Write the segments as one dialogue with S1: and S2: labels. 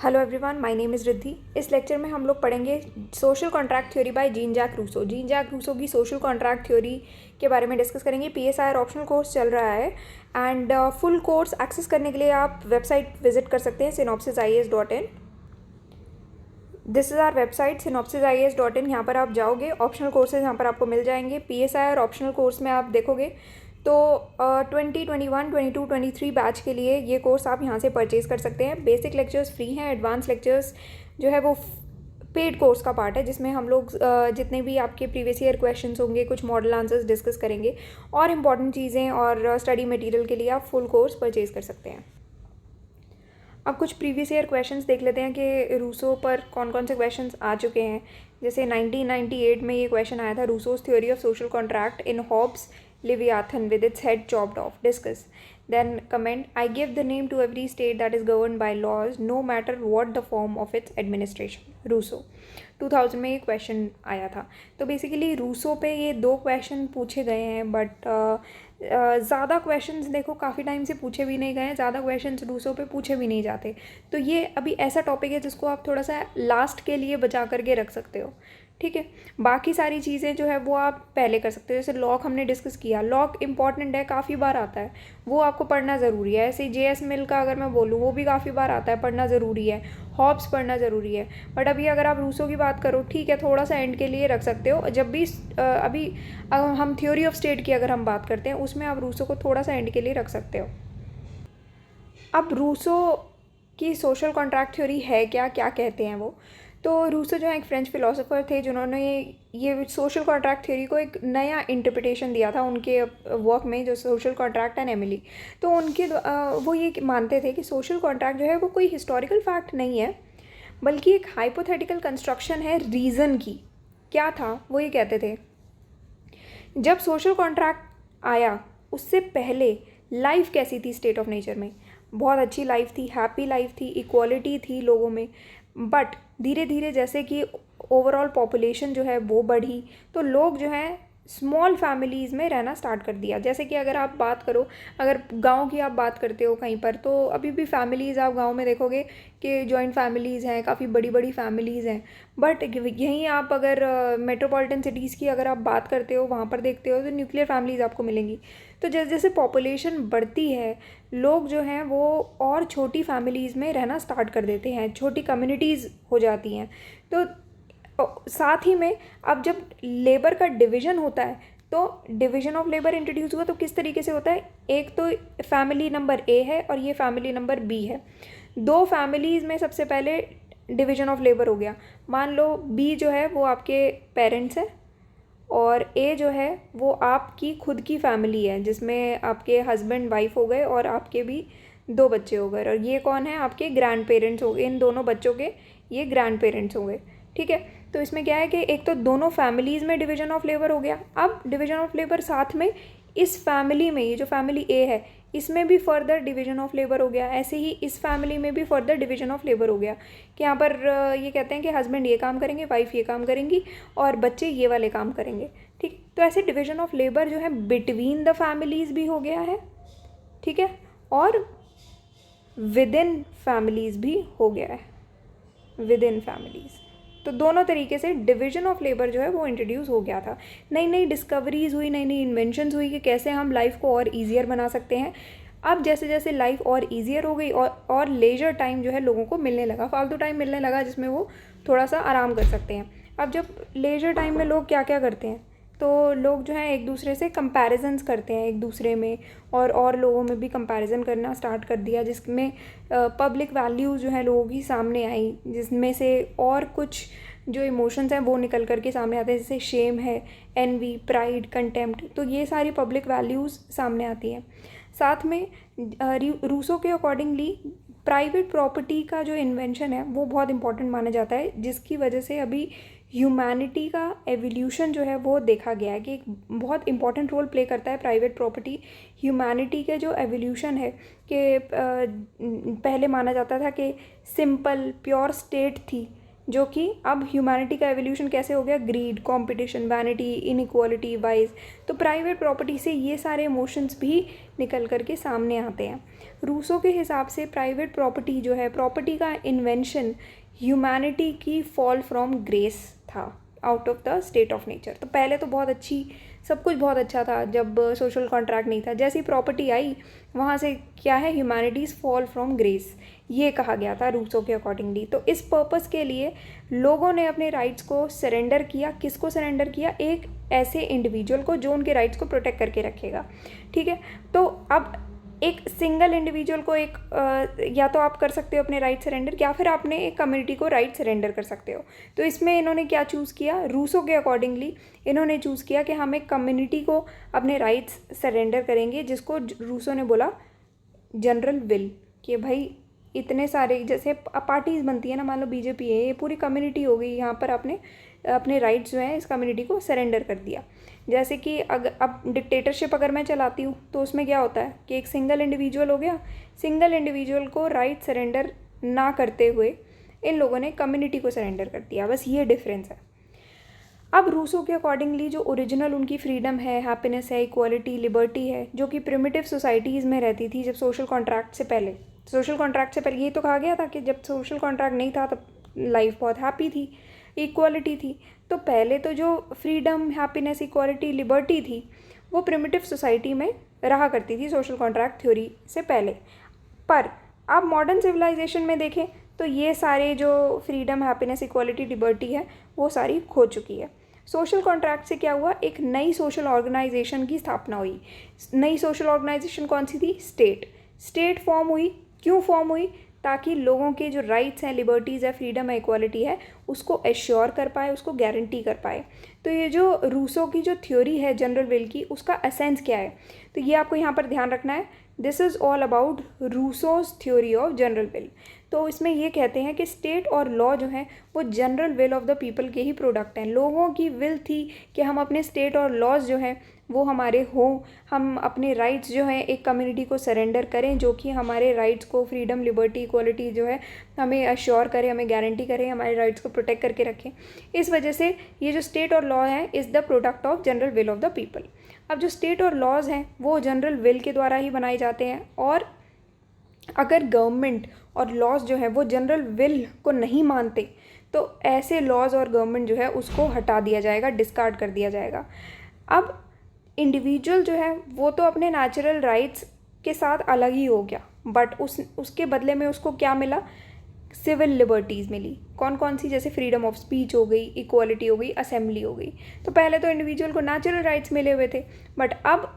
S1: Hello everyone, my name is Riddhi. इस lecture में हम लोग पढ़ेंगे social contract theory by Jean Jacques Rousseau. Jean Jacques Rousseau की सोशल कॉन्ट्रैक्ट थ्योरी के बारे में डिस्कस करेंगे। पीएसआई ऑप्शनल कोर्स चल रहा है एंड फुल कोर्स एक्सेस करने के लिए आप वेबसाइट विजिट कर सकते हैं synopsisias.in। This is our website synopsisias.in। यहाँ पर आप जाओगे, ऑप्शनल कोर्सेज यहाँ पर आपको मिल जाएंगे। पीएसआई और ऑप्शनल कोर्स में आप देखोगे तो 2021, 22, 23 बैच के लिए ये कोर्स आप यहाँ से परचेज़ कर सकते हैं। बेसिक लेक्चर्स फ्री हैं, एडवांस लेक्चर्स जो है वो पेड कोर्स का पार्ट है, जिसमें हम लोग जितने भी आपके प्रीवियस ईयर क्वेश्चंस होंगे, कुछ मॉडल आंसर्स डिस्कस करेंगे और इम्पॉर्टेंट चीज़ें और स्टडी मटेरियल के लिए आप फुल कोर्स परचेज़ कर सकते हैं। अब कुछ प्रीवियस ईयर क्वेश्चंस देख लेते हैं कि रूसो पर कौन कौन से क्वेश्चंस आ चुके हैं। जैसे 1998 में ये क्वेश्चन आया था, Rousseau's theory of social contract in Hobbes Leviathan with its head chopped off. Discuss. Then comment, I give the name to every state that is governed by laws, no matter what the form of its administration. Rousseau 2000 में ये question आया था। तो basically Rousseau पे ये 2 question पूछे गए हैं, बट ज़्यादा क्वेश्चंस देखो काफ़ी टाइम से पूछे भी नहीं गए हैं, ज़्यादा क्वेश्चंस रूसो पे पूछे भी नहीं जाते। तो ये अभी ऐसा टॉपिक है जिसको आप थोड़ा सा लास्ट के लिए बचा करके रख सकते हो, ठीक है। बाकी सारी चीज़ें जो है वो आप पहले कर सकते हो। जैसे लॉक हमने डिस्कस किया, लॉक इंपॉर्टेंट है, काफ़ी बार आता है, वो आपको पढ़ना ज़रूरी है। ऐसे जेएस मिल का अगर मैं बोलूँ, वो भी काफ़ी बार आता है, पढ़ना ज़रूरी है। हॉब्स पढ़ना ज़रूरी है। बट अभी अगर आप रूसो की बात करो, ठीक है, थोड़ा सा एंड के लिए रख सकते हो। जब भी अभी हम थ्योरी ऑफ स्टेट की अगर हम बात करते हैं, उसमें आप रूसो को थोड़ा सा एंड के लिए रख सकते हो। अब रूसो की सोशल कॉन्ट्रैक्ट थ्योरी है क्या, क्या कहते हैं वो? तो रूसो जो है एक फ्रेंच फिलोसोफर थे, जिन्होंने ये सोशल कॉन्ट्रैक्ट थ्योरी को एक नया इंटरप्रिटेशन दिया था उनके वर्क में, जो सोशल कॉन्ट्रैक्ट एंड एमिली। तो उनके वो ये मानते थे कि सोशल कॉन्ट्रैक्ट जो है वो कोई हिस्टोरिकल फैक्ट नहीं है, बल्कि एक हाइपोथेटिकल कंस्ट्रक्शन है रीज़न की। क्या था वो? ये कहते थे जब सोशल कॉन्ट्रैक्ट आया उससे पहले लाइफ कैसी थी स्टेट ऑफ नेचर में? बहुत अच्छी लाइफ थी, हैप्पी लाइफ थी, इक्वालिटी थी लोगों में। बट धीरे धीरे जैसे कि ओवरऑल पॉपुलेशन जो है वो बढ़ी, तो लोग जो है स्मॉल फैमिलीज़ में रहना स्टार्ट कर दिया। जैसे कि अगर आप बात करो, अगर गांव की आप बात करते हो कहीं पर, तो अभी भी फैमिलीज़ आप गांव में देखोगे कि जॉइंट फैमिलीज़ हैं, काफ़ी बड़ी बड़ी फैमिलीज़ हैं। बट यहीं आप अगर मेट्रोपॉलिटन सिटीज़ की अगर आप बात करते हो, वहाँ पर देखते हो तो न्यूक्लियर फैमिलीज़ आपको मिलेंगी। तो जैसे जैसे पॉपुलेशन बढ़ती है, लोग जो हैं वो और छोटी फैमिलीज़ में रहना स्टार्ट कर देते हैं, छोटी कम्युनिटीज़ हो जाती हैं। तो साथ ही में अब जब लेबर का डिवीज़न होता है, तो डिवीज़न ऑफ लेबर इंट्रोड्यूस हुआ, तो किस तरीके से होता है? एक तो फैमिली नंबर ए है और ये फैमिली नंबर बी है। 2 फैमिलीज़ में सबसे पहले डिवीज़न ऑफ लेबर हो गया। मान लो बी जो है वो आपके पेरेंट्स हैं और ए जो है वो आपकी खुद की फैमिली है, जिसमें आपके हस्बैंड वाइफ हो गए और आपके भी 2 बच्चे हो गए। और ये कौन है? आपके ग्रैंड पेरेंट्स हो गए। इन दोनों बच्चों के ये ग्रैंड पेरेंट्स हो गए, ठीक है। तो इसमें क्या है कि एक तो दोनों फैमिलीज़ में डिवीज़न ऑफ लेबर हो गया। अब डिवीज़न ऑफ लेबर साथ में इस फैमिली में, ये जो फैमिली ए है, इसमें भी फर्दर डिवीज़न ऑफ लेबर हो गया। ऐसे ही इस फैमिली में भी फर्दर डिवीज़न ऑफ लेबर हो गया कि यहाँ पर ये कहते हैं कि हस्बैंड ये काम करेंगे, वाइफ ये काम करेंगी और बच्चे ये वाले काम करेंगे, ठीक। तो ऐसे डिवीज़न ऑफ लेबर जो है बिटवीन द फैमिलीज़ भी हो गया है, ठीक है, और विद इन फैमिलीज़ भी हो गया है, विद इन फैमिलीज़। तो दोनों तरीके से डिवीज़न ऑफ लेबर जो है वो इंट्रोड्यूस हो गया था। नई नई डिस्कवरीज़ हुई, नई नई इन्वेंशंस हुई कि कैसे हम लाइफ को और ईजियर बना सकते हैं। अब जैसे जैसे लाइफ और ईजियर हो गई और लेजर टाइम जो है लोगों को मिलने लगा, फालतू टाइम मिलने लगा, जिसमें वो थोड़ा सा आराम कर सकते हैं। अब जब लेजर टाइम में लोग क्या क्या करते हैं, तो लोग जो हैं एक दूसरे से कंपैरिजन्स करते हैं एक दूसरे में, और लोगों में भी कंपैरिजन करना स्टार्ट कर दिया, जिसमें पब्लिक वैल्यूज़ जो है लोगों की सामने आई, जिसमें से और कुछ जो इमोशंस हैं वो निकल करके सामने आते हैं, जैसे शेम है, एनवी, प्राइड, कंटेम्प्ट। तो ये सारी पब्लिक वैल्यूज़ सामने आती हैं। साथ में रूसो के अकॉर्डिंगली प्राइवेट प्रॉपर्टी का जो इन्वेंशन है वो बहुत इंपॉर्टेंट माना जाता है, जिसकी वजह से अभी ह्यूमैनिटी का एवोल्यूशन जो है वो देखा गया है कि एक बहुत इंपॉर्टेंट रोल प्ले करता है प्राइवेट प्रॉपर्टी ह्यूमैनिटी के जो एवोल्यूशन है। कि पहले माना जाता था कि सिंपल प्योर स्टेट थी जो कि अब ह्यूमैनिटी का एवोल्यूशन कैसे हो गया, greed, competition, vanity, inequality, wise. तो प्राइवेट प्रॉपर्टी से ये सारे इमोशंस भी निकल करके सामने आते हैं। रूसो के हिसाब से प्राइवेट प्रॉपर्टी जो है, प्रॉपर्टी का इन्वेंशन ह्यूमैनिटी की फॉल फ्रॉम ग्रेस था, out of the state of nature. तो पहले तो बहुत अच्छी, सब कुछ बहुत अच्छा था जब सोशल कॉन्ट्रैक्ट नहीं था। जैसी प्रॉपर्टी आई वहाँ से क्या है, ह्यूमैनिटीज़ फॉल फ्रॉम ग्रेस, ये कहा गया था रूसो के अकॉर्डिंगली। तो इस पर्पस के लिए लोगों ने अपने राइट्स को सरेंडर किया। किसको सरेंडर किया, एक ऐसे इंडिविजुअल को जो उनके राइट्स को प्रोटेक्ट करके रखेगा। ठीक है, तो अब एक सिंगल इंडिविजुअल को या तो आप कर सकते हो अपने राइट सरेंडर, या फिर आपने एक कम्युनिटी को राइट सरेंडर कर सकते हो। तो इसमें इन्होंने क्या चूज़ किया, रूसो के अकॉर्डिंगली इन्होंने चूज़ किया कि हम एक कम्युनिटी को अपने राइट्स सरेंडर करेंगे, जिसको रूसो ने बोला जनरल विल। कि भाई इतने सारे जैसे पार्टीज़ बनती है ना, मान लो बीजेपी है, ये पूरी कम्युनिटी हो गई, यहाँ पर आपने अपने राइट्स जो हैं इस कम्युनिटी को सरेंडर कर दिया। जैसे कि अगर अब डिक्टेटरशिप अगर मैं चलाती हूँ तो उसमें क्या होता है कि एक सिंगल इंडिविजुअल हो गया, सिंगल इंडिविजुअल को राइट सरेंडर ना करते हुए इन लोगों ने कम्युनिटी को सरेंडर कर दिया, बस ये डिफरेंस है। अब रूसो के अकॉर्डिंगली जो ओरिजिनल उनकी फ्रीडम है, हैप्पीनेस है, इक्वालिटी, लिबर्टी है, जो कि प्रिमिटिव सोसाइटीज़ में रहती थी जब सोशल कॉन्ट्रैक्ट से पहले। सोशल कॉन्ट्रैक्ट से पहले ये तो कहा गया था कि जब सोशल कॉन्ट्रैक्ट नहीं था तब लाइफ बहुत हैप्पी थी, इक्वालिटी थी। तो पहले तो जो फ्रीडम, हैप्पीनेस, इक्वालिटी, लिबर्टी थी वो प्रिमिटिव सोसाइटी में रहा करती थी सोशल कॉन्ट्रैक्ट थ्योरी से पहले। पर अब मॉडर्न सिविलाइजेशन में देखें तो ये सारे जो फ्रीडम, हैप्पीनेस, इक्वालिटी, लिबर्टी है वो सारी खो चुकी है। सोशल कॉन्ट्रैक्ट से क्या हुआ, एक नई सोशल ऑर्गेनाइजेशन की स्थापना हुई। नई सोशल ऑर्गेनाइजेशन कौन सी थी, स्टेट फॉर्म हुई। क्यों फॉर्म हुई, ताकि लोगों के जो राइट्स हैं, लिबर्टीज़ है, फ्रीडम है, इक्वालिटी है, उसको एश्योर कर पाए, उसको गारंटी कर पाए। तो ये जो रूसो की जो थ्योरी है जनरल विल की, उसका एसेंस क्या है, तो ये आपको यहाँ पर ध्यान रखना है। This is all about Rousseau's theory of general will. तो इसमें ये कहते हैं कि स्टेट और लॉ जो हैं वो general will of the people के ही प्रोडक्ट हैं। लोगों की विल थी कि हम अपने स्टेट और लॉज जो हैं वो हमारे हों, हम अपने राइट्स जो हैं एक कम्युनिटी को सरेंडर करें, जो कि हमारे राइट्स को, फ्रीडम, लिबर्टी, इक्वालिटी जो है हमें अश्योर करे, हमें गारंटी करे, हमारे राइट्स को प्रोटेक्ट करके रखें। इस वजह से ये जो स्टेट और लॉ है is the product of general will of the people. अब जो स्टेट और लॉज हैं वो जनरल विल के द्वारा ही बनाए जाते हैं, और अगर गवर्नमेंट और लॉज जो है वो जनरल विल को नहीं मानते तो ऐसे लॉज और गवर्नमेंट जो है उसको हटा दिया जाएगा, डिस्कार्ड कर दिया जाएगा। अब इंडिविजुअल जो है वो तो अपने नेचुरल राइट्स के साथ अलग ही हो गया, बट उसके बदले में उसको क्या मिला, सिविल लिबर्टीज़ मिली। कौन कौन सी, जैसे फ्रीडम ऑफ स्पीच हो गई, इक्वालिटी हो गई, असेंबली हो गई। तो पहले तो इंडिविजुअल को नेचुरल राइट्स मिले हुए थे, बट अब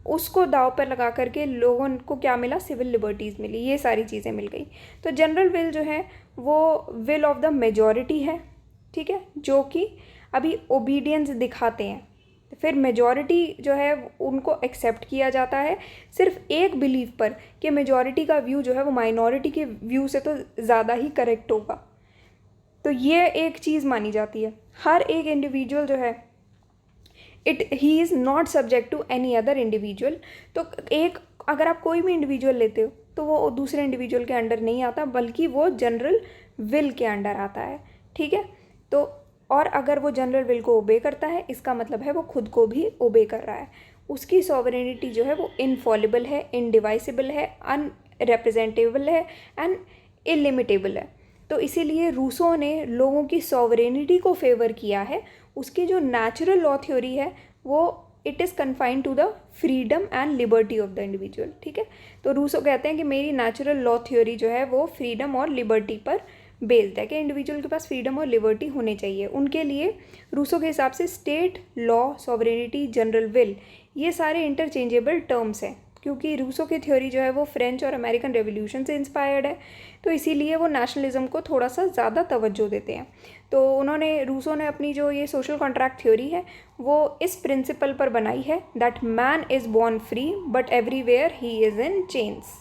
S1: उसको दाव पर लगा करके लोगों को क्या मिला, सिविल लिबर्टीज़ मिली, ये सारी चीज़ें मिल गई। तो जनरल विल जो है वो विल ऑफ द मेजॉरिटी है, ठीक है, जो कि अभी ओबीडियंस दिखाते हैं। फिर मेजॉरिटी जो है उनको एक्सेप्ट किया जाता है सिर्फ एक बिलीव पर कि मेजॉरिटी का व्यू जो है वो माइनॉरिटी के व्यू से तो ज़्यादा ही करेक्ट होगा। तो ये एक चीज़ मानी जाती है। हर एक इंडिविजुअल जो है he is not subject to any other individual. तो एक अगर आप कोई भी इंडिविजुअल लेते हो तो वो दूसरे इंडिविजुअल के अंडर नहीं आता, बल्कि वो जनरल विल के अंडर आता है, ठीक है। तो और अगर वो जनरल विल को ओबे करता है, इसका मतलब है वो खुद को भी ओबे कर रहा है। उसकी सॉवरेनिटी जो है वो इनफॉलिबल है, इनडिवाइसिबल है, अनरिप्रेजेंटेबल है एंड इलिमिटेबल है। तो इसीलिए रूसो ने लोगों की सॉवरेनिटी को फेवर किया है। उसकी जो नेचुरल लॉ थ्योरी है वो it is confined to the freedom and liberty of the individual, ठीक है। तो रूसो कहते हैं कि मेरी नेचुरल लॉ थ्योरी जो है वो फ्रीडम और लिबर्टी पर बेस्ड है, कि इंडिविजुअल के पास फ्रीडम और लिबर्टी होने चाहिए। उनके लिए रूसो के हिसाब से state, law, sovereignty, general will ये सारे इंटरचेंजेबल टर्म्स हैं, क्योंकि रूसो की थ्योरी जो है वो फ्रेंच और अमेरिकन रेवोल्यूशन से इंस्पायर्ड है। तो इसीलिए वो नेशनलिज्म को थोड़ा सा ज़्यादा तवज्जो देते हैं। तो रूसो ने अपनी जो ये सोशल कॉन्ट्रैक्ट थ्योरी है वो इस प्रिंसिपल पर बनाई है, that man is born free but everywhere he is in chains.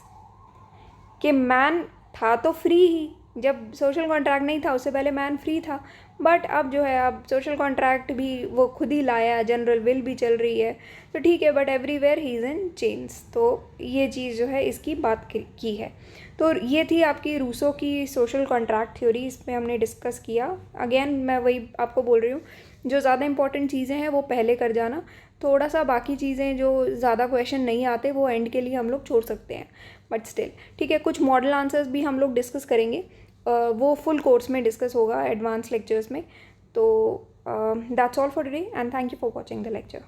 S1: कि मैन था तो फ्री ही, जब सोशल कॉन्ट्रैक्ट नहीं था उससे पहले मैन फ्री था, बट अब जो है अब सोशल कॉन्ट्रैक्ट भी वो खुद ही लाया, जनरल विल भी चल रही है, तो ठीक है, but everywhere he is in change. तो ये चीज़ जो है इसकी बात की है। तो ये थी आपकी रूसो की सोशल कॉन्ट्रैक्ट थ्योरी, इसमें हमने डिस्कस किया। अगेन मैं वही आपको बोल रही हूँ, जो ज़्यादा इंपॉर्टेंट चीज़ें हैं वो पहले कर जाना, थोड़ा सा बाकी चीज़ें जो ज़्यादा क्वेश्चन नहीं आते वो एंड के लिए हम लोग छोड़ सकते हैं, बट स्टिल ठीक है। कुछ मॉडल आंसर्स भी हम लोग डिस्कस करेंगे, वो फुल कोर्स में डिस्कस होगा एडवांस लेक्चर्स में। तो that's all for today and thank you for watching the lecture.